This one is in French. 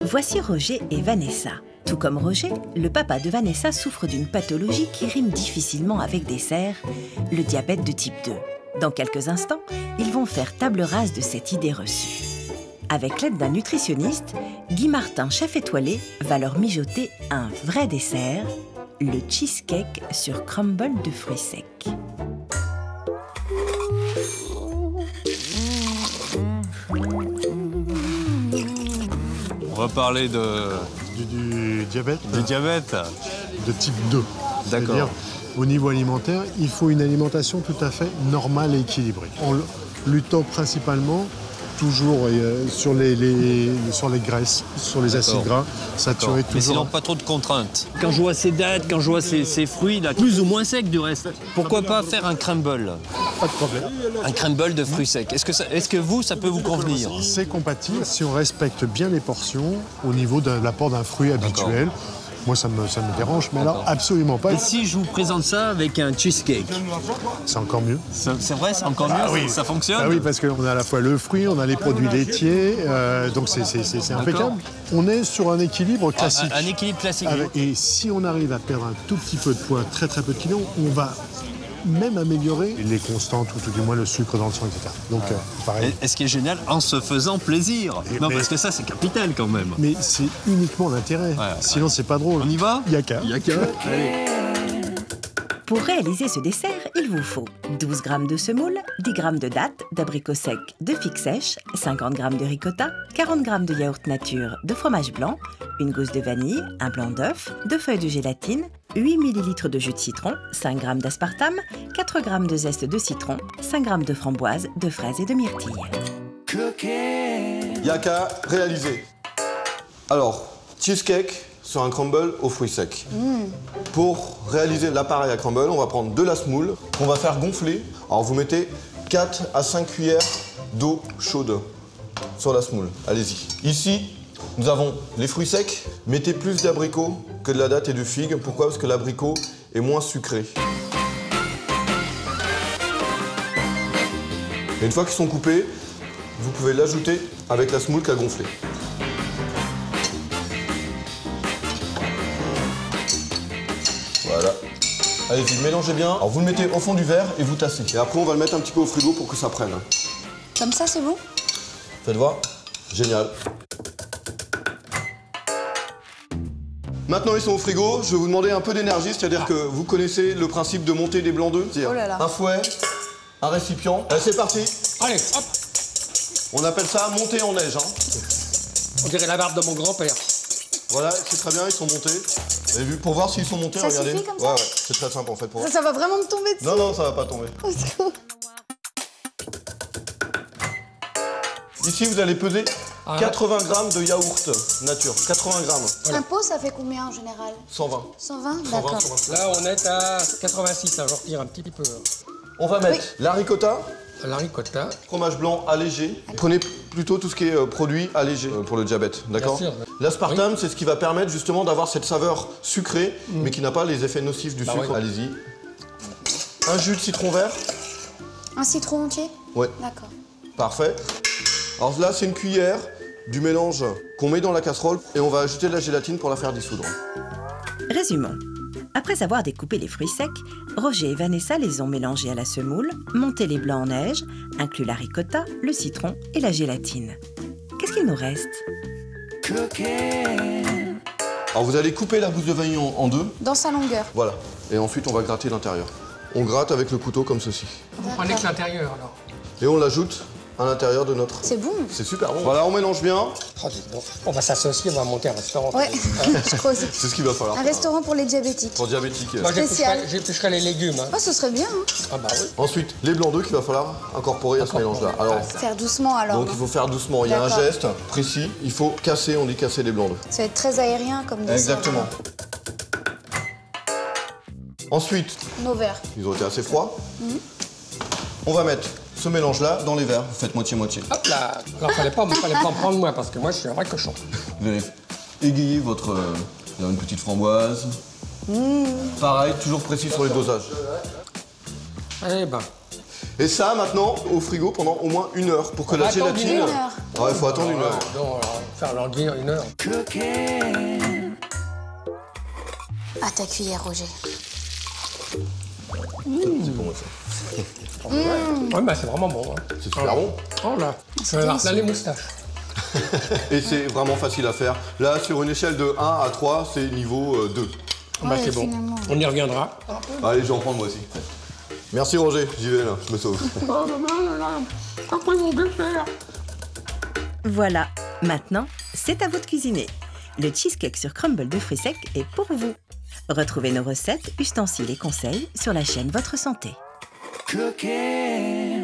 Voici Roger et Vanessa. Tout comme Roger, le papa de Vanessa souffre d'une pathologie qui rime difficilement avec dessert, le diabète de type 2. Dans quelques instants, ils vont faire table rase de cette idée reçue. Avec l'aide d'un nutritionniste, Guy Martin, chef étoilé, va leur mijoter un vrai dessert, le cheesecake sur crumble de fruits secs. On va parler du diabète. du diabète. De type 2. D'accord. C'est-à-dire, au niveau alimentaire, il faut une alimentation tout à fait normale et équilibrée. En luttant principalement toujours sur les graisses, sur les acides gras, saturés Mais toujours. sinon, pas trop de contraintes. Quand je vois ces dattes, quand je vois ces fruits, là, plus ou moins secs du reste. Pourquoi pas faire un crumble? Pas de problème. Un crumble de fruits secs. Est-ce que ça peut vous convenir? C'est compatible si on respecte bien les portions au niveau de l'apport d'un fruit habituel. Moi, ça me dérange, mais alors absolument pas. Et si je vous présente ça avec un cheesecake? C'est encore mieux. C'est vrai, c'est encore mieux, oui. ça fonctionne? Ah oui, parce qu'on a à la fois le fruit, on a les produits laitiers, donc c'est impeccable. On est sur un équilibre classique. Un équilibre classique. Et si on arrive à perdre un tout petit peu de poids, très très peu de kilos, on va même améliorer les constantes ou tout du moins le sucre dans le sang, etc. Donc, pareil. Et ce qui est génial, en se faisant plaisir. Non, parce que ça, c'est capital quand même. Mais c'est uniquement l'intérêt. Sinon, c'est pas drôle. On y va? Il y a qu'à. Allez. Pour réaliser ce dessert, il vous faut 12 g de semoule, 10 g de dattes, d'abricots secs, de figues sèches, 50 g de ricotta, 40 g de yaourt nature, de fromage blanc, une gousse de vanille, un blanc d'œuf, 2 feuilles de gélatine, 8 ml de jus de citron, 5 g d'aspartame, 4 g de zeste de citron, 5 g de framboises, de fraises et de myrtilles. Il y a qu'à réaliser. Alors, cheesecake sur un crumble aux fruits secs. Pour réaliser l'appareil à crumble, on va prendre de la semoule qu'on va faire gonfler. Alors vous mettez 4 à 5 cuillères d'eau chaude sur la semoule. Allez-y. Ici, nous avons les fruits secs. Mettez plus d'abricots que de la date et de figue. Pourquoi? Parce que l'abricot est moins sucré. Et une fois qu'ils sont coupés, vous pouvez l'ajouter avec la semoule qu'a gonflée. Voilà. Allez-y, mélangez bien. Alors vous le mettez au fond du verre et vous tassez. Et après on va le mettre un petit peu au frigo pour que ça prenne. Comme ça, c'est bon? Faites voir. Génial. Maintenant ils sont au frigo, je vais vous demander un peu d'énergie, c'est-à-dire que vous connaissez le principe de monter des blancs d'œufs. Oh là là. Un fouet, un récipient. Allez, c'est parti. Allez, hop. On appelle ça monter en neige. On dirait la barbe de mon grand-père. Voilà, c'est très bien, ils sont montés. Vous avez vu, pour voir s'ils sont montés, Ça regardez. suffit comme ça? Ouais, c'est très simple en fait pour voir. Ça va vraiment me tomber dessus. Non, ça va pas tomber. Au secours. Ici, vous allez peser 80 g de yaourt nature. 80 g. Un pot, ça fait combien en général? 120. 120? D'accord. 120. Là, on est à 86, je retire un petit peu. On va mettre la ricotta, La ricotta. fromage blanc allégé. Prenez plutôt tout ce qui est produit allégé pour le diabète, d'accord? Bien sûr. L'aspartame, c'est ce qui va permettre justement d'avoir cette saveur sucrée, mais qui n'a pas les effets nocifs du sucre. oui. Allez-y. Un jus de citron vert. Un citron entier? Ouais, D'accord. parfait. Alors là, c'est une cuillère du mélange qu'on met dans la casserole et on va ajouter de la gélatine pour la faire dissoudre. Résumons. Après avoir découpé les fruits secs, Roger et Vanessa les ont mélangés à la semoule, monté les blancs en neige, inclus la ricotta, le citron et la gélatine. Qu'est-ce qu'il nous reste? Alors vous allez couper la gousse de vanille en deux. Dans sa longueur. Voilà. Et ensuite, on va gratter l'intérieur. On gratte avec le couteau comme ceci. Vous prenez que l'intérieur, alors. Et on l'ajoute à l'intérieur de notre... C'est bon. C'est super bon. Voilà, on mélange bien. Oh, dis donc. On va s'associer, on va monter un restaurant. Ouais, je crois aussi. C'est ce qu'il va falloir. Un restaurant pour les diabétiques. Pour diabétiques. Moi, Spécial. j'éplucherai les légumes. Hein. Oh, ce serait bien, hein. Ah bah oui. Ensuite, les blancs d'œufs qu'il va falloir incorporer à ce mélange-là. Alors, Faire doucement alors. donc il non? faut faire doucement. Il y a un D'accord. geste précis. Il faut casser, on dit casser les blancs d'œufs. Ça va être très aérien comme dessert. Exactement. Ensuite, Nos verres. ils ont été assez froids. On va mettre ce mélange-là dans les verres. Vous faites moitié-moitié. Hop là. Alors, fallait pas en prendre moins, parce que moi, je suis un vrai cochon. Vous allez égayer votre... il y a une petite framboise. Pareil, toujours précis sur les dosages. Eh ben. Et ça, maintenant, au frigo pendant au moins 1 heure pour que On va la attendre gélatine... une heure. Ouais, il faut attendre 1 heure. Donc, faire languir 1 heure. À ta cuillère, Roger. C'est bon ça. Ouais, bah, c'est vraiment bon. Hein. C'est super bon. Oh là, ça va plein les moustaches. Et c'est vraiment facile à faire. Là, sur une échelle de 1 à 3, c'est niveau 2. Bah, c'est bon. finalement. On y reviendra. Allez, je vais en prendre moi aussi. Merci Roger, j'y vais là, je me sauve. Après mon dessert. Voilà, maintenant, c'est à vous de cuisiner. Le cheesecake sur crumble de fruits secs est pour vous. Retrouvez nos recettes, ustensiles et conseils sur la chaîne Votre Santé. Cooking.